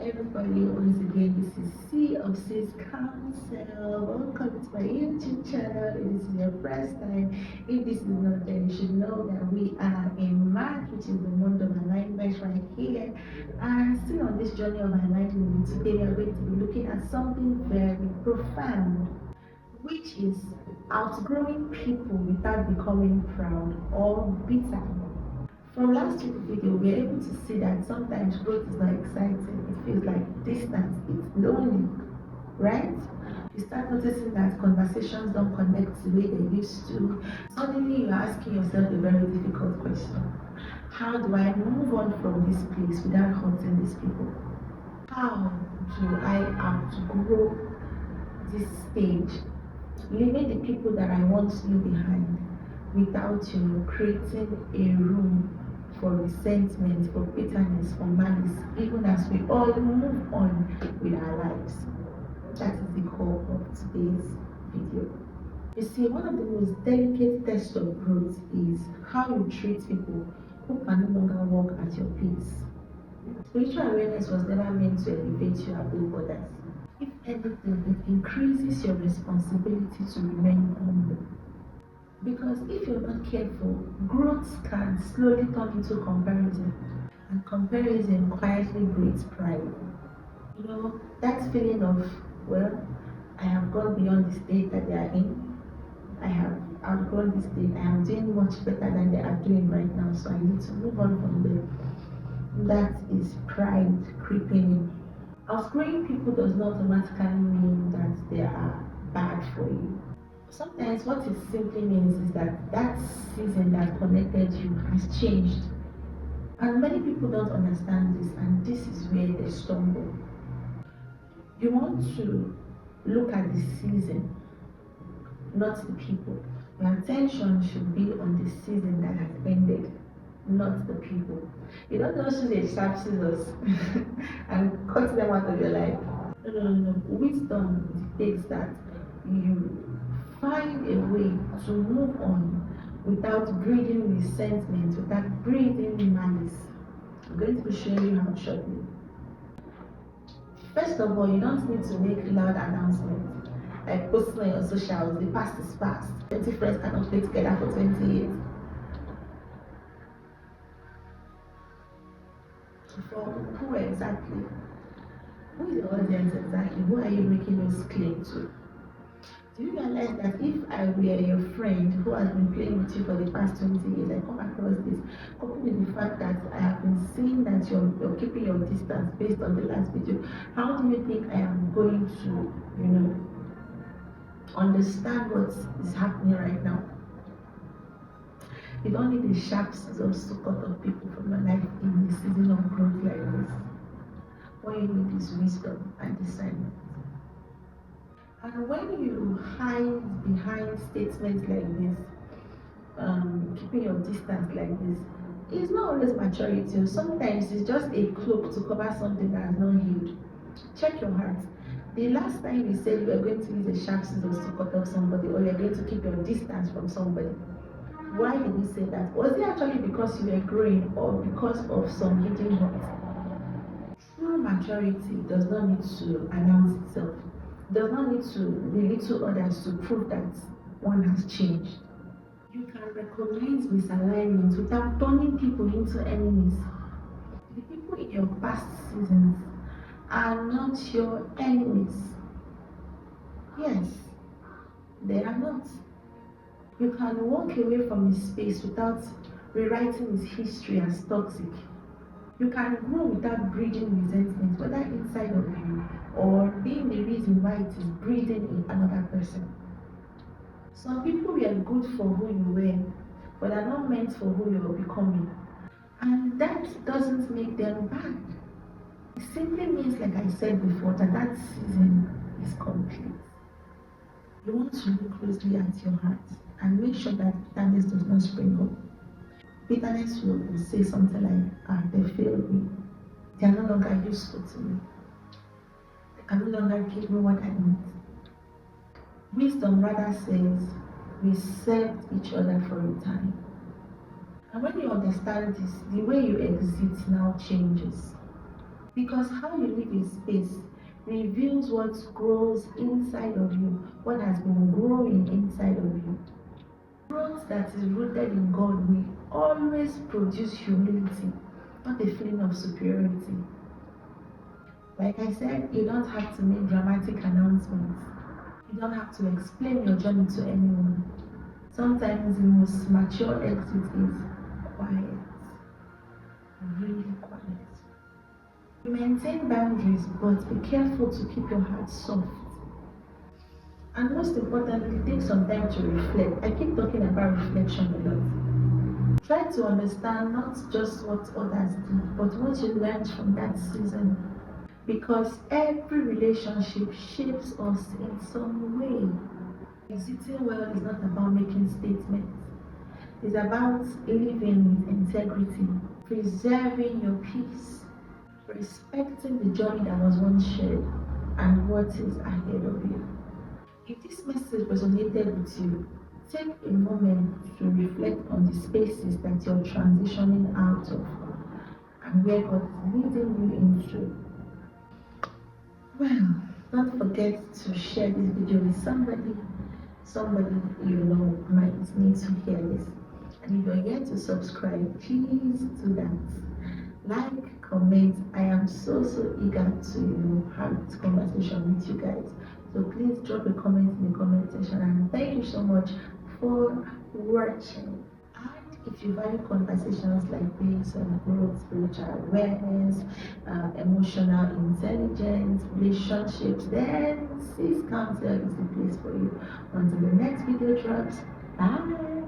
everybody, once again, this is C of C's Counsel. Welcome to my YouTube channel. If this is your first time, if this is not, then you should know that we are in March, which is the month of alignment right here. And still on this journey of alignment, today we are going to be looking at something very profound, which is outgrowing people without becoming proud or bitter. From last week's video, we were able to see that sometimes growth is not exciting. It feels like distance, it's lonely, right? You start noticing that conversations don't connect the way they used to. Suddenly you're asking yourself a very difficult question. How do I move on from this place without hurting these people? How do I outgrow this stage, leaving the people that I once knew behind without creating a room for resentment, for bitterness, for malice, even as we all move on with our lives? That is the core of today's video. You see, one of the most delicate tests of growth is how you treat people who can no longer walk at your pace. Spiritual awareness was never meant to elevate you above others. If anything, it increases your responsibility to remain humble. Because if you're not careful, growth can slowly turn into comparison, and comparison quietly breeds pride. You know, that feeling of, well, I have gone beyond the state that they are in, I have outgrown this state, I am doing much better than they are doing right now, so I need to move on from there. That is pride creeping in. Outgrowing people does not automatically mean that they are bad for you. Sometimes what it simply means is that that season that connected you has changed. And many people don't understand this, and this is where they stumble. You want to look at the season, not the people. Your attention should be on the season that has ended, not the people. You don't just use a sharp scissors and cut them out of your life. No. Wisdom dictates that you find a way to move on without breeding resentment, without breeding malice. I'm going to be showing you how shortly. First of all, you don't need to make loud announcements like posting on your socials. The past is past. 20 friends cannot play together for 20 years. For who exactly? Who is the audience exactly? Who are you making those claims to? Do you realize that if I were your friend who has been playing with you for the past 20 years, I come across this, coupled with the fact that I have been seeing that you're keeping your distance based on the last video, how do you think I am going to, understand what is happening right now? You don't need a sharp scissors to cut off people from your life in the season of growth like this. What you need is wisdom and discernment. And when you hide behind statements like this, keeping your distance like this, it's not always maturity. Sometimes it's just a cloak to cover something that has not healed. Check your heart. The last time you said you were going to use a sharp scissors to cut off somebody, or you're going to keep your distance from somebody, why did you say that? Was it actually because you were growing, or because of some hidden hurt? True maturity does not need to announce itself. Does not need to belittle others to prove that one has changed. You can recognize misalignment without turning people into enemies. The people in your past seasons are not your enemies. Yes, they are not. You can walk away from his space without rewriting his history as toxic. You can grow without breeding resentment, whether inside of you or being the reason why it is breeding in another person. Some people were good for who you were, but are not meant for who you are becoming. And that doesn't make them bad. It simply means, like I said before, that season is complete. You want to look closely at your heart and make sure that bitterness does not spring up. Bitterness will say something like, they failed me. They are no longer useful to me. They can no longer give me what I need. Wisdom rather says, we served each other for a time. And when you understand this, the way you exit now changes. Because how you live in space reveals what grows inside of you, what has been growing inside of you. Growth that is rooted in God will always produce humility, not a feeling of superiority. Like I said, you don't have to make dramatic announcements. You don't have to explain your journey to anyone. Sometimes the most mature exit is quiet, really quiet. Maintain boundaries, but be careful to keep your heart soft. And most importantly, take some time to reflect. I keep talking about reflection a lot. Try to understand not just what others did, but what you learned from that season. Because every relationship shapes us in some way. Exiting well is not about making statements. It's about living with integrity, preserving your peace, respecting the journey that was once shared, and what is ahead of you. If this message resonated with you, take a moment to reflect on the spaces that you're transitioning out of and where God is leading you into. Well, don't forget to share this video with somebody you know might need to hear this. And if you're yet to subscribe, please do that. Like, comment. I am so eager to have this conversation with you guys. So please drop a comment in the comment section, and thank you so much for watching. And if you value conversations like this on growth, spiritual awareness, emotional intelligence, relationships, then Sis Counsel is the place for you. Until the next video drops, bye.